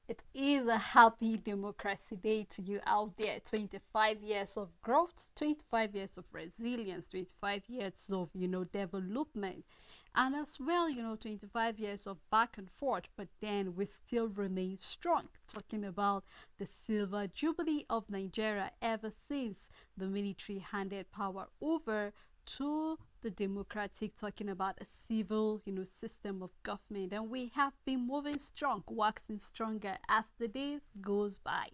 It is a happy democracy day to you out there. 25 years of growth, 25 years of resilience, 25 years of, development. And as well, 25 years of back and forth, but then we still remain strong. Talking about the silver jubilee of Nigeria ever since the military handed power over to the democratic, talking about a civil, system of government. And we have been moving strong, waxing stronger as the days goes by.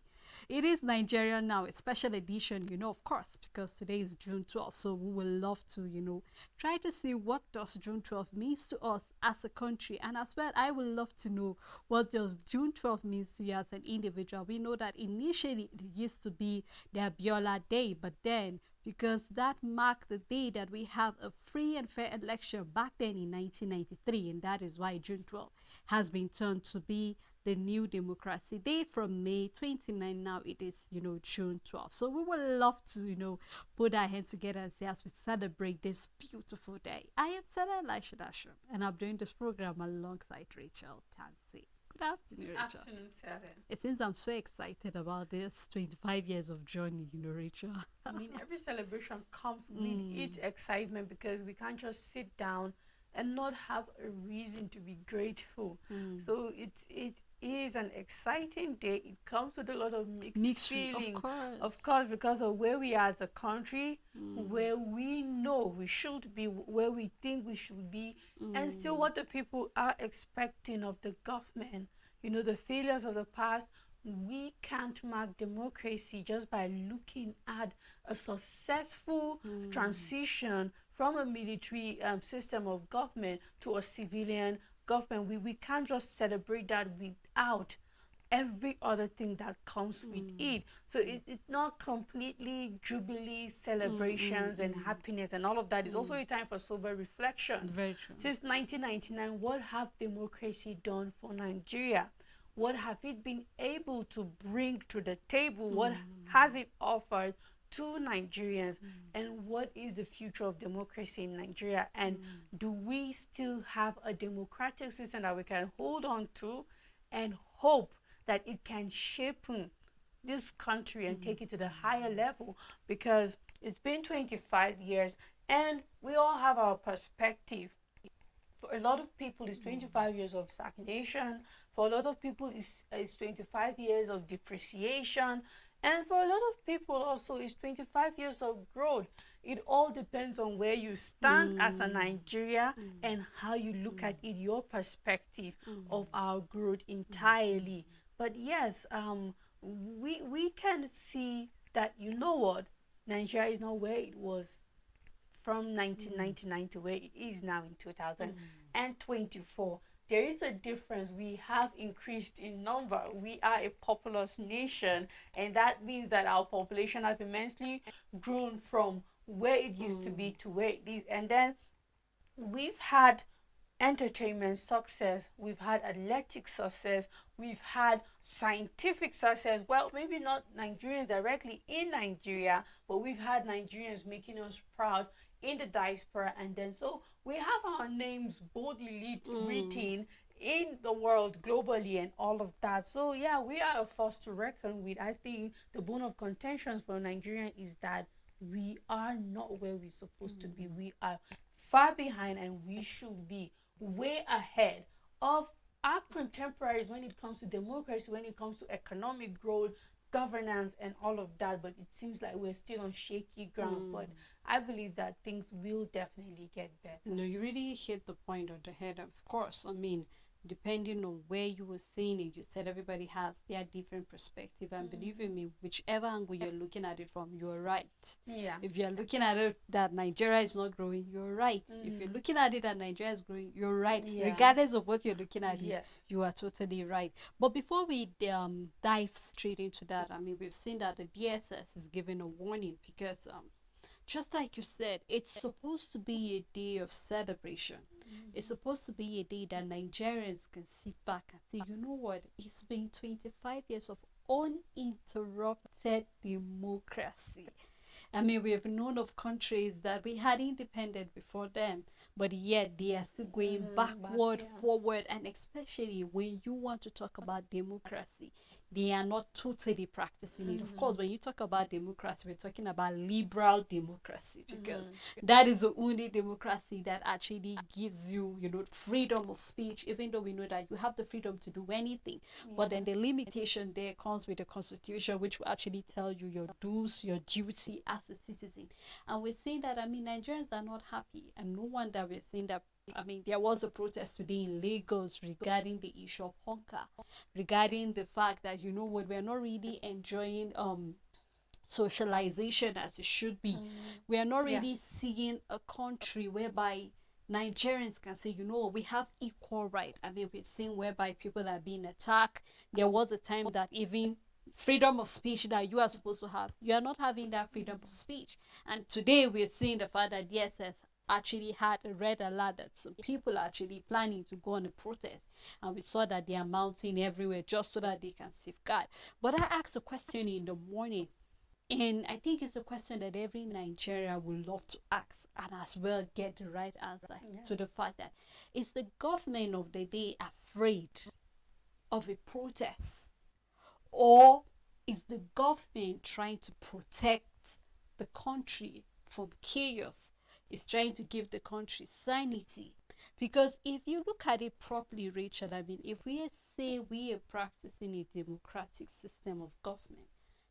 It is Nigeria now, a special edition, of course, because today is June 12th. So we will love to, try to see what does June 12th means to us as a country. And as well, I would love to know what does June 12th means to you as an individual. We know that initially it used to be the Abiola Day, but then because that marked the day that we have a free and fair election back then in 1993, and that is why June 12th has been turned to be the new democracy day from May 29. Now it is, June 12th. So we would love to, put our hands together and say as we celebrate this beautiful day. I am Sarah Elisha Dasham, and I'm doing this program alongside Rachel Tansey. Good afternoon, Rachel. Afternoon, Sarah. It seems I'm so excited about this 25 years of journey, Rachel. I mean, every celebration comes with its excitement because we can't just sit down and not have a reason to be grateful. So it is an exciting day. It comes with a lot of mixed feeling, of course, because of where we are as a country, where we know we should be, where we think we should be, and still what the people are expecting of the government. The failures of the past. We can't mark democracy just by looking at a successful transition from a military system of government to a civilian government. We can't just celebrate that without every other thing that comes with it. So it's not completely jubilee celebrations and happiness and all of that. It's also a time for sober reflection. Very true. Since 1999, what have democracy done for Nigeria? What have it been able to bring to the table? What has it offered to Nigerians? And what is the future of democracy in Nigeria? And do we still have a democratic system that we can hold on to and hope that it can shape this country and take it to the higher level? Because it's been 25 years and we all have our perspective. For a lot of people, it's 25 years of stagnation. For a lot of people, it's 25 years of depreciation. And for a lot of people also, it's 25 years of growth. It all depends on where you stand as a Nigeria and how you look at it, your perspective of our growth entirely. But yes, we can see that, Nigeria is not where it was from 1999 to where it is now in 2024. There is a difference. We have increased in number. We are a populous nation, and that means that our population has immensely grown from where it used to be to where it is. And then we've had entertainment success, we've had athletic success, we've had scientific success. Well, maybe not Nigerians directly in Nigeria, but we've had Nigerians making us proud in the diaspora. And then so we have our names boldly written in the world globally and all of that. So yeah, we are a force to reckon with. I think the bone of contention for Nigeria is that we are not where we're supposed to be. We are far behind, and we should be way ahead of our contemporaries when it comes to democracy, when it comes to economic growth, governance, and all of that. But it seems like we're still on shaky grounds. But I believe that things will definitely get better. No, you really hit the point on the head. Of course, I mean, depending on where you were seeing it, you said everybody has their different perspective, and believe in me, whichever angle you're looking at it from, you're right. Yeah. If you're looking at it that Nigeria is not growing, you're right. If you're looking at it that Nigeria is growing, you're right. Yeah. Regardless of what you're looking at, Yes. you are totally right. But before we dive straight into that, I mean, we've seen that the DSS is giving a warning because just like you said, it's supposed to be a day of celebration. It's supposed to be a day that Nigerians can sit back and say, you know what, it's been 25 years of uninterrupted democracy. I mean, we have known of countries that we had independent before them, but yet they are still going Back, backward, yeah. forward, and especially when you want to talk about democracy, they are not totally practicing it. Of course, when you talk about democracy, we're talking about liberal democracy because that is the only democracy that actually gives you, you know, freedom of speech, even though we know that you have the freedom to do anything. But then the limitation there comes with the constitution, which will actually tell you your dues, your duty as a citizen. And we're seeing that, I mean, Nigerians are not happy. And no wonder we're seeing that. I mean, there was a protest today in Lagos regarding the issue of hunger, regarding the fact that, you know what, we're not really enjoying socialization as it should be. We are not Yeah. really seeing a country whereby Nigerians can say, you know, we have equal right. I mean, we've seen whereby people are being attacked. There was a time that even freedom of speech that you are supposed to have, you are not having that freedom of speech. And today we're seeing the fact that DSS actually had a red alert that some people are actually planning to go on a protest, and we saw that they are mounting everywhere just so that they can safeguard. But I asked a question in the morning, and I think it's a question that every Nigerian would love to ask and as well get the right answer to the fact that, is the government of the day afraid of a protest, or is the government trying to protect the country from chaos? Is trying to give the country sanity? Because if you look at it properly, Rachel, I mean, if we say we are practicing a democratic system of government,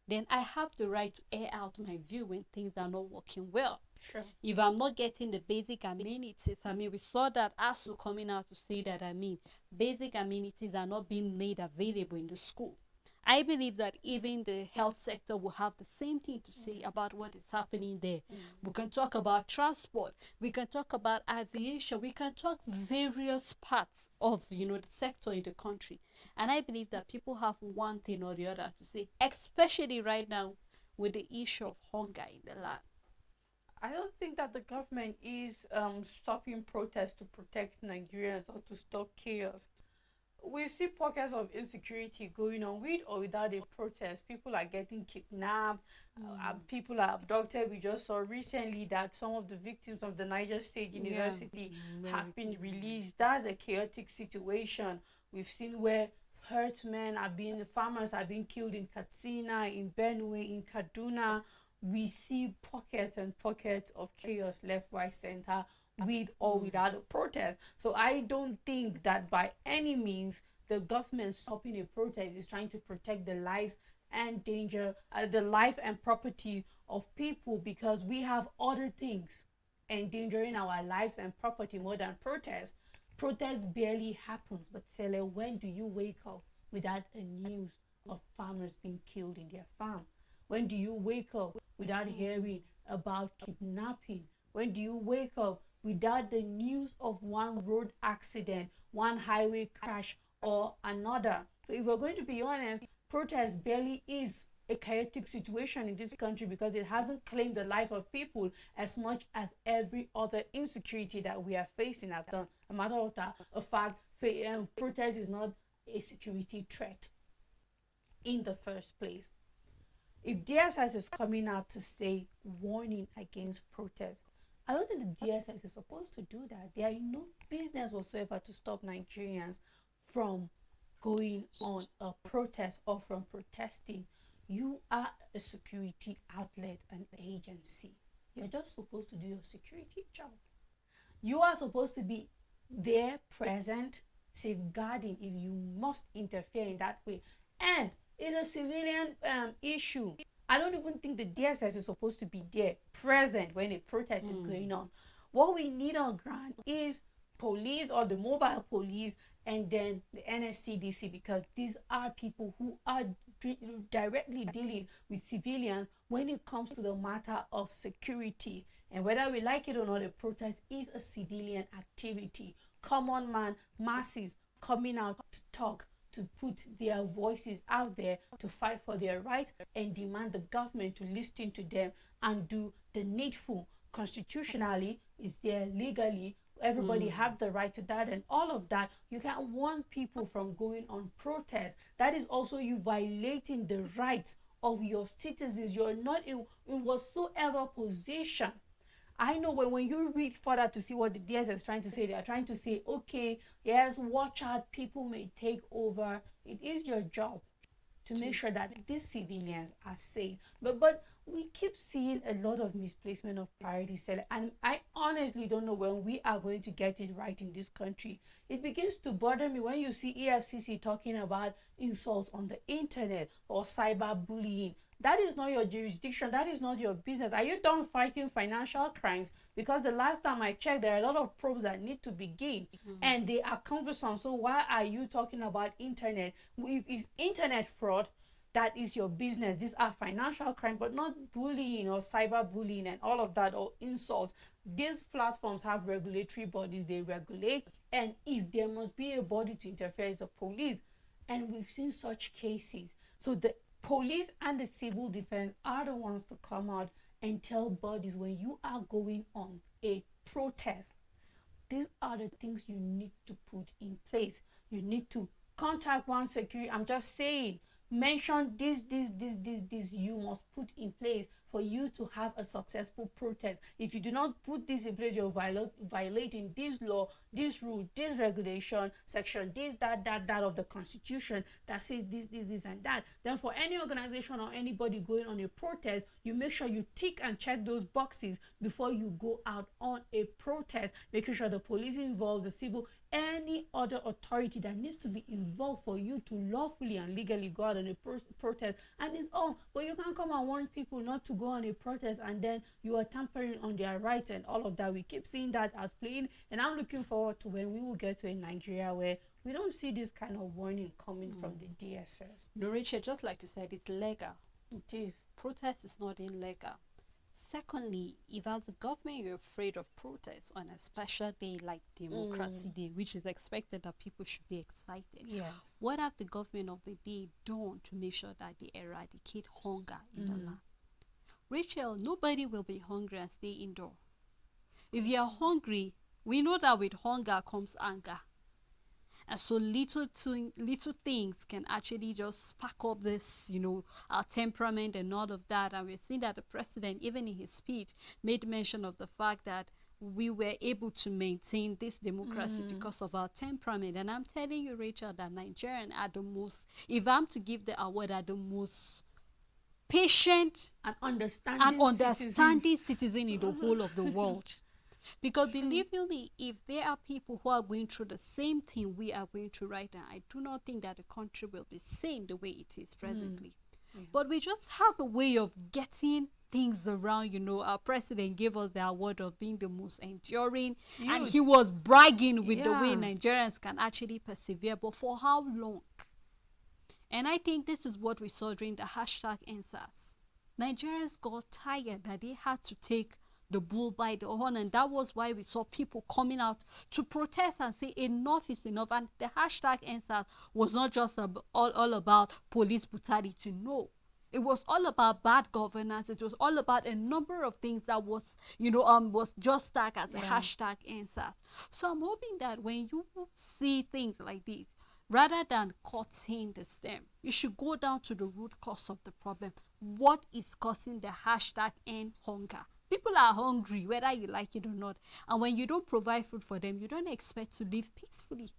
then I have the right to air out my view when things are not working well. Sure. If I'm not getting the basic amenities, I mean, we saw that ASU coming out to say that, I mean, basic amenities are not being made available in the school. I believe that even the health sector will have the same thing to say about what is happening there. We can talk about transport, we can talk about aviation, we can talk various parts of, you know, the sector in the country. And I believe that people have one thing or the other to say, especially right now with the issue of hunger in the land. I don't think that the government is stopping protests to protect Nigerians or to stop chaos. We see pockets of insecurity going on with or without a protest. People are getting kidnapped, people are abducted. We just saw recently that some of the victims of the Niger State University have been released. That's a chaotic situation. We've seen where herdsmen are being, farmers are being killed in Katsina, in Benue, in Kaduna. We see pockets and pockets of chaos left, right, center, with or without a protest. So I don't think that by any means the government stopping a protest is trying to protect the lives and danger, the life and property of people, because we have other things endangering our lives and property more than protest. Protest barely happens, but Sele, when do you wake up without a news of farmers being killed in their farm? When do you wake up without hearing about kidnapping? When do you wake up without the news of one road accident, one highway crash, or another? So, if we're going to be honest, protest barely is a chaotic situation in this country because it hasn't claimed the life of people as much as every other insecurity that we are facing have done. A matter of fact, protest is not a security threat in the first place. If DSS is coming out to say warning against protest, I don't think the DSS is supposed to do that. They are in no business whatsoever to stop Nigerians from going on a protest or from protesting. You are a security outlet, an agency. You're just supposed to do your security job. You are supposed to be there, present, safeguarding if you must interfere in that way. And it's a civilian issue. I don't even think the DSS is supposed to be there, present when a protest is going on. What we need on ground is police or the mobile police, and then the NSCDC, because these are people who are directly dealing with civilians when it comes to the matter of security. And whether we like it or not, a protest is a civilian activity. Common man, masses coming out to talk, to put their voices out there, to fight for their rights and demand the government to listen to them and do the needful. Constitutionally, is there legally, everybody have the right to that, and all of that. You can't warn people from going on protest. That is also you violating the rights of your citizens. You're not in whatsoever position. I know when you read further to see what the DSS is trying to say, they are trying to say, okay, yes, watch out, people may take over. It is your job to make sure that these civilians are safe. But we keep seeing a lot of misplacement of priorities, and I honestly don't know when we are going to get it right in this country. It begins to bother me when you see EFCC talking about insults on the internet or cyberbullying. That is not your jurisdiction. That is not your business. Are you done fighting financial crimes? Because the last time I checked, there are a lot of probes that need to begin, and they are cumbersome. So why are you talking about internet? If it's internet fraud, that is your business. These are financial crime, but not bullying or cyberbullying and all of that, or insults. These platforms have regulatory bodies, they regulate, and if there must be a body to interfere, it's the police. And we've seen such cases. So the police and the civil defense are the ones to come out and tell bodies, when you are going on a protest, these are the things you need to put in place. You need to contact one security. I'm just saying, mention this you must put in place for you to have a successful protest. If you do not put this in place, you're violating this law, this rule, this regulation, section this, that of the constitution that says this and that. Then for any organization or anybody going on a protest, you make sure you tick and check those boxes before you go out on a protest, making sure the police involved, the civil, any other authority that needs to be involved for you to lawfully and legally go out on a protest. And it's all, but you can't come and warn people not to go on a protest, and then you are tampering on their rights and all of that. We keep seeing that as playing, and I'm looking forward to when we will get to a Nigeria where we don't see this kind of warning coming from the DSS. No, Richard, just like you said, it's legal. It is. Protest is not illegal. Secondly, if as a government you're afraid of protests on a special day like Democracy Day, which is expected that people should be excited, Yes. what have the government of the day done to make sure that they eradicate hunger in the land? Rachel, nobody will be hungry and stay indoor. If you're hungry, we know that with hunger comes anger. And so little things can actually just spark up this, our temperament and all of that. And we've seen that the president, even in his speech, made mention of the fact that we were able to maintain this democracy because of our temperament. And I'm telling you, Rachel, that Nigerians are the most, if I'm to give the award, are the most patient and understanding citizen in the whole of the world. Because believe you me, if there are people who are going through the same thing we are going through right now, I do not think that the country will be same the way it is presently. But we just have a way of getting things around. Our president gave us the award of being the most enduring, and he was bragging with the way Nigerians can actually persevere. But for how long? And I think this is what we saw during the #EndSARS. Nigerians got tired that they had to take the bull by the horn, and that was why we saw people coming out to protest and say enough is enough. And the #EndSARS was not just all about police brutality. No, it was all about bad governance. It was all about a number of things that was just tagged as a #EndSARS. So I'm hoping that when you see things like this, rather than cutting the stem, you should go down to the root cause of the problem. What is causing the #end hunger? People are hungry, whether you like it or not. And when you don't provide food for them, you don't expect to live peacefully.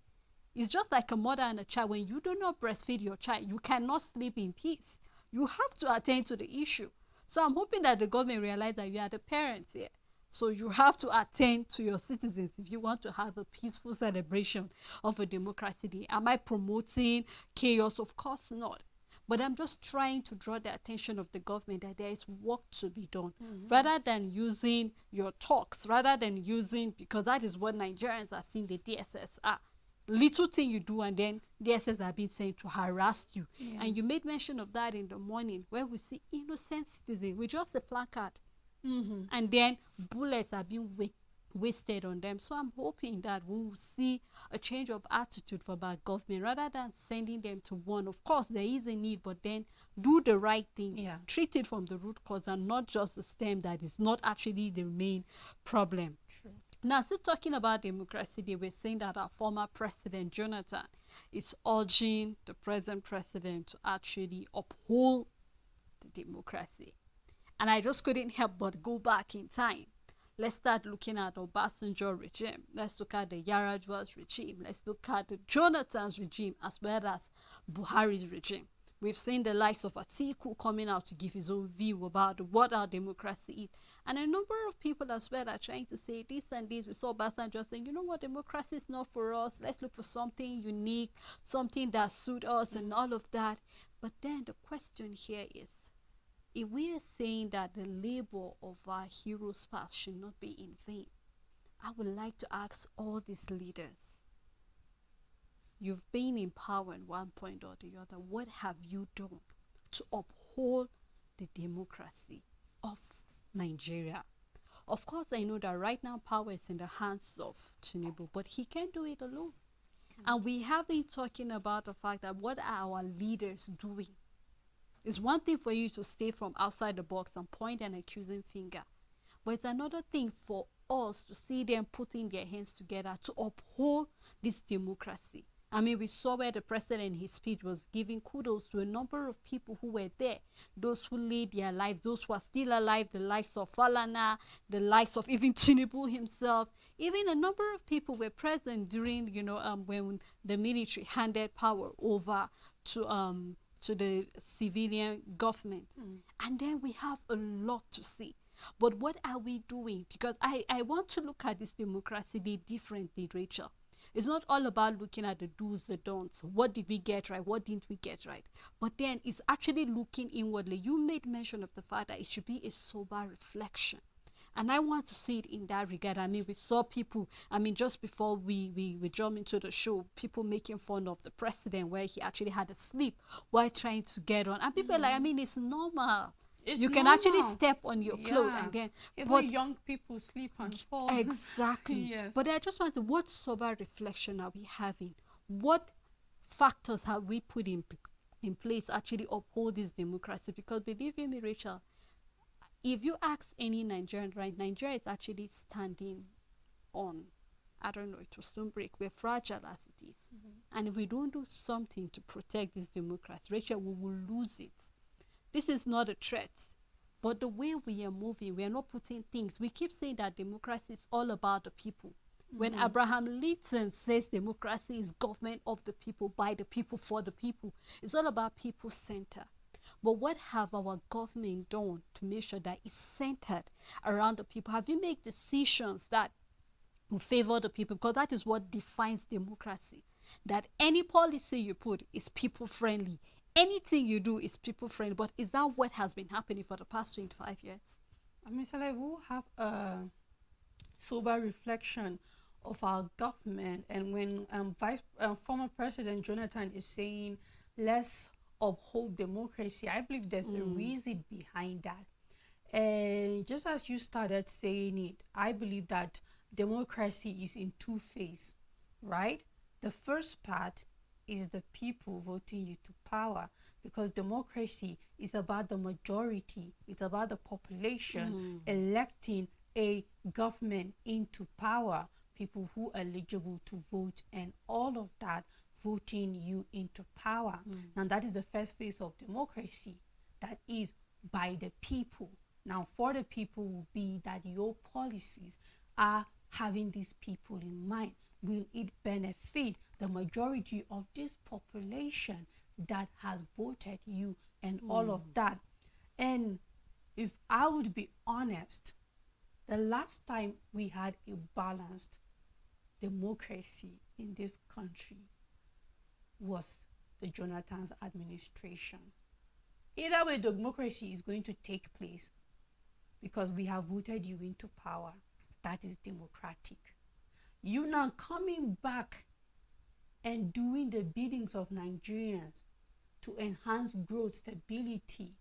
It's just like a mother and a child. When you do not breastfeed your child, you cannot sleep in peace. You have to attend to the issue. So I'm hoping that the government realize that you are the parents here. So you have to attend to your citizens if you want to have a peaceful celebration of a Democracy Day. Am I promoting chaos? Of course not. But I'm just trying to draw the attention of the government that there is work to be done. Rather than using your talks, because that is what Nigerians are seeing the DSS are. Little thing you do and then DSS are being sent to harass you. And you made mention of that in the morning, where we see innocent citizens with just a placard. And then bullets are being wasted on them. So I'm hoping that we will see a change of attitude from our government, rather than sending them to one. Of course there is a need, but then do the right thing. Treat it from the root cause and not just the stem that is not actually the main problem. Now, still talking about Democracy Day, we're saying that our former president Jonathan is urging the present president to actually uphold of democracy. And I just couldn't help but go back in time. Let's start looking at Obasanjo regime. Let's look at the Yaradwa's regime. Let's look at the Jonathan's regime as well as Buhari's regime. We've seen the likes of Atiku coming out to give his own view about what our democracy is. And a number of people as well are trying to say this and this. We saw Obasanjo saying, you know what, democracy is not for us. Let's look for something unique, something that suits us and all of that. But then the question here is, if we are saying that the labor of our heroes past should not be in vain, I would like to ask all these leaders, you've been in power at one point or the other, what have you done to uphold the democracy of Nigeria? Of course, I know that right now power is in the hands of Tinubu, but he can't do it alone. And we have been talking about the fact that what are our leaders doing? It's one thing for you to stay from outside the box and point an accusing finger. But it's another thing for us to see them putting their hands together to uphold this democracy. I mean, we saw where the president in his speech was giving kudos to a number of people who were there. Those who laid their lives, those who are still alive, the likes of Falana, the likes of even Tinubu himself. Even a number of people were present during, when the military handed power over to the civilian government. And then we have a lot to see. But what are we doing? Because I want to look at this democracy differently, Rachel. It's not all about looking at the do's, the don'ts. What did we get right? What didn't we get right? But then it's actually looking inwardly. You made mention of the fact that it should be a sober reflection. And I want to see it in that regard. I mean, we saw people, just before we jump into the show, people making fun of the president where he actually had a sleep while trying to get on. And people are like, it's normal. You can actually step on your clothes and then... Even young people sleep and fall. Exactly. Yes. But I just want to, what sober reflection are we having? What factors have we put in place to actually uphold this democracy? Because believe you me, Rachel, if you ask any Nigerian, right, Nigeria is actually standing on, I don't know, it will soon break. We're fragile as it is. And if we don't do something to protect this democracy, Rachel, we will lose it. This is not a threat. But the way we are moving, we are not putting things. We keep saying that democracy is all about the people. When Abraham Lincoln says democracy is government of the people, by the people, for the people, it's all about people-centered. But what have our government done to make sure that it's centered around the people? Have you made decisions that will favor the people? Because that is what defines democracy. That any policy you put is people-friendly. Anything you do is people-friendly. But is that what has been happening for the past 25 years? Saleh, we'll have a sober reflection of our government. And when former President Jonathan is saying, let's uphold democracy, I believe there's a reason behind that. And just as you started saying it, I believe that democracy is in two phases, right? The first part is the people voting you to power, because democracy is about the majority, it's about the population electing a government into power, people who are eligible to vote, and all of that voting you into power. Now that is the first phase of democracy, that is by the people. Now for the people will be that your policies are having these people in mind. Will it benefit the majority of this population that has voted you and all of that? And if I would be honest, the last time we had a balanced democracy in this country was the Jonathan's administration. Either way, democracy is going to take place because we have voted you into power. That is democratic. You now coming back and doing the biddings of Nigerians to enhance growth, stability,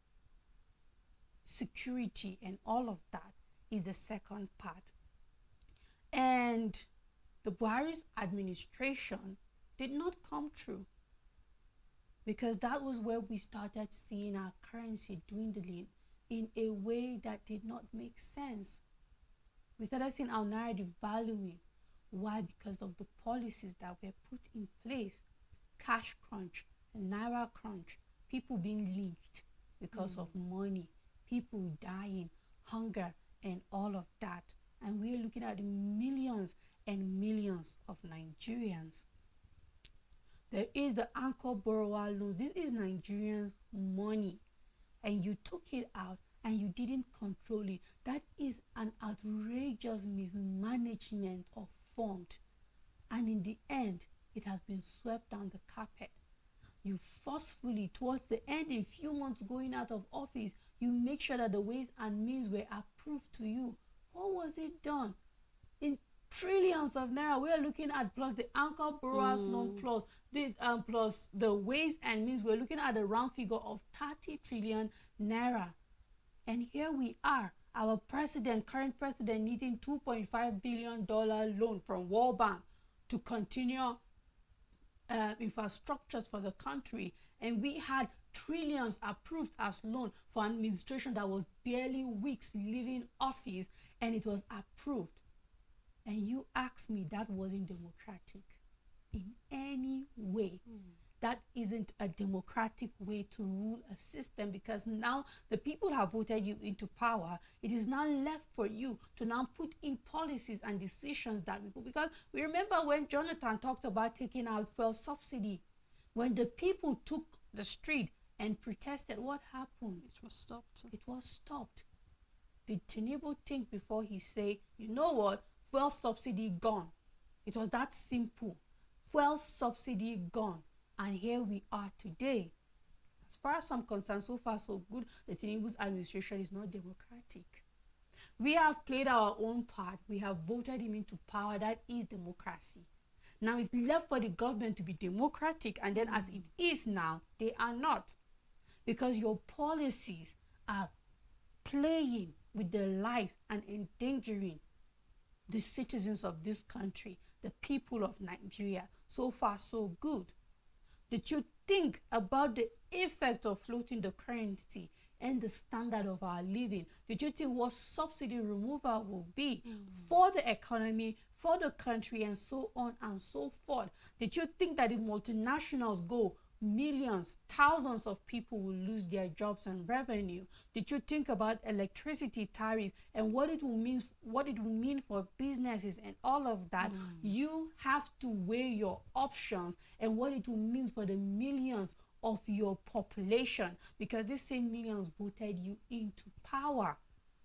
security, and all of that is the second part. And the Buhari's administration did not come true, because that was where we started seeing our currency dwindling in a way that did not make sense. We started seeing our naira devaluing. Why? Because of the policies that were put in place. Cash crunch, naira crunch, people being lynched. because of money, people dying, hunger, and all of that. And we're looking at millions and millions of Nigerians. There is the anchor borrower loans. This is Nigerians' money, and you took it out and you didn't control it. That is an outrageous mismanagement of fund. And in the end, it has been swept down the carpet. You forcefully, towards the end, in few months going out of office, you make sure that the ways and means were approved to you. What was it done? In trillions of naira, we are looking at, plus the anchor borrowers loan, plus this plus the ways and means, we're looking at a round figure of 30 trillion naira. And here we are, our president, current president, needing $2.5 billion loan from World Bank to continue infrastructures for the country. And we had trillions approved as loan for an administration that was barely weeks leaving office, and it was approved. And you ask me, that wasn't democratic in any way. That isn't a democratic way to rule a system, because now the people have voted you into power. It is now left for you to now put in policies and decisions that people, because we remember when Jonathan talked about taking out fuel subsidy, when the people took the street and protested, what happened? It was stopped. It was stopped. Did Tinubu think before he say, you know what, fuel subsidy gone? It was that simple. Fuel subsidy gone. And here we are today. As far as I'm concerned, so far so good. The Tinubu's administration is not democratic. We have played our own part. We have voted him into power. That is democracy. Now it's left for the government to be democratic, and then as it is now, they are not. Because your policies are playing with the lives and endangering the citizens of this country, the people of Nigeria. So far so good. Did you think about the effect of floating the currency and the standard of our living? Did you think what subsidy removal will be for the economy, for the country, and so on and so forth? Did you think that if multinationals go, millions, thousands of people will lose their jobs and revenue? Did you think about electricity tariff and what it will mean for businesses and all of that? You have to weigh your options and what it will mean for the millions of your population, because these same millions voted you into power.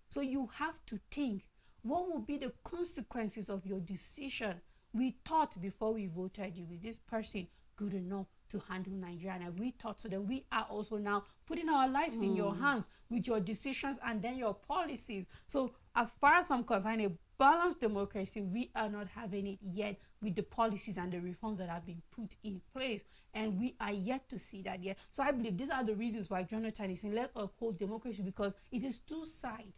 So you have to think, what will be the consequences of your decision? We thought before we voted you, is this person good enough to handle Nigeria? And have we thought so? Then we are also now putting our lives in your hands with your decisions and then your policies. So as far as I'm concerned, a balanced democracy, we are not having it yet with the policies and the reforms that have been put in place. And we are yet to see that yet. So I believe these are the reasons why Jonathan is saying, let's uphold democracy, because it is two-sided.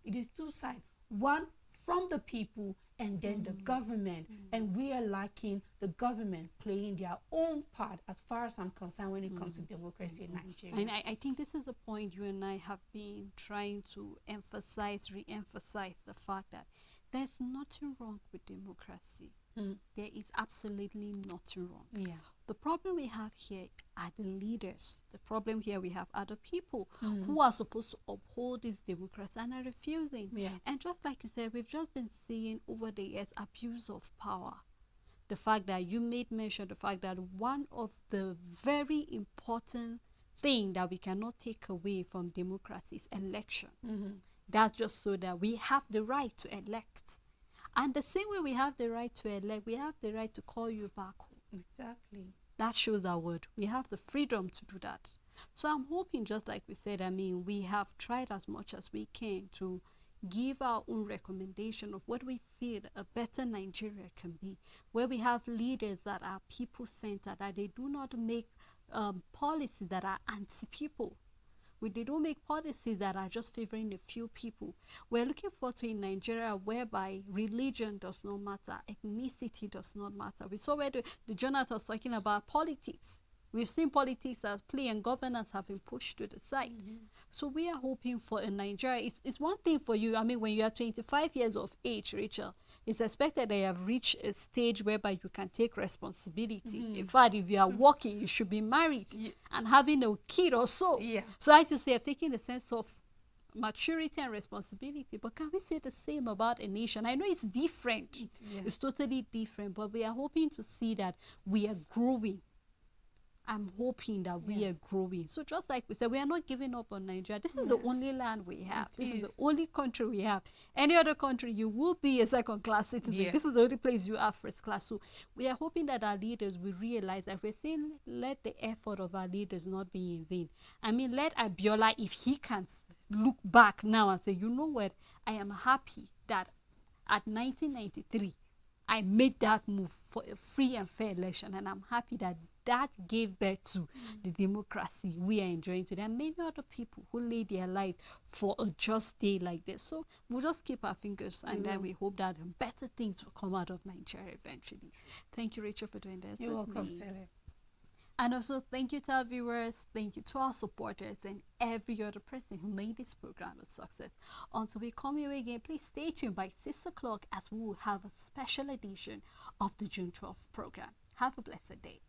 It is two-sided. One, from the people, and then the government. And we are lacking the government playing their own part, as far as I'm concerned, when it comes to democracy in Nigeria. And I think this is the point you and I have been trying to emphasize, re-emphasize the fact that there's nothing wrong with democracy. There is absolutely nothing wrong. Yeah. The problem we have here are the leaders. The problem here we have other people who are supposed to uphold this democracy and are refusing. Yeah. And just like you said, we've just been seeing over the years abuse of power. The fact that you made mention, the fact that one of the very important thing that we cannot take away from democracy is election. That's just so that we have the right to elect. And the same way we have the right to elect, we have the right to call you back home. Exactly. That shows our word. We have the freedom to do that. So I'm hoping, just like we said, we have tried as much as we can to give our own recommendation of what we feel a better Nigeria can be, where we have leaders that are people-centered, that they do not make policies that are anti-people. They don't make policies that are just favoring a few people. We're looking forward to a Nigeria whereby religion does not matter, ethnicity does not matter. We saw where the Jonathan was talking about politics. We've seen politics as play and governance have been pushed to the side. So we are hoping for a Nigeria. It's one thing for you, when you are 25 years of age, Rachel, it's expected that you have reached a stage whereby you can take responsibility. In fact, if you are working, you should be married and having a kid or so. Yeah. So I just say I've taken a sense of maturity and responsibility. But can we say the same about a nation? I know it's different. It's totally different, but we are hoping to see that we are growing. I'm hoping that we are growing. So just like we said, we are not giving up on Nigeria. This is the only land we have. This is the only country we have. Any other country, you will be a second-class citizen. This is the only place you are first class. So we are hoping that our leaders will realize that we're saying let the effort of our leaders not be in vain. I mean, let Abiola, if he can look back now and say, you know what, I am happy that at 1993, I made that move for a free and fair election, and I'm happy that that gave birth to the democracy we are enjoying today. And many other people who laid their life for a just day like this. So we'll just keep our fingers, and then we hope that better things will come out of Nigeria eventually. Thank you, Rachel, for doing this. You're welcome, Sele. And also, thank you to our viewers, thank you to our supporters, and every other person who made this program a success. Until we come here again, please stay tuned by 6 o'clock as we will have a special edition of the June 12th program. Have a blessed day.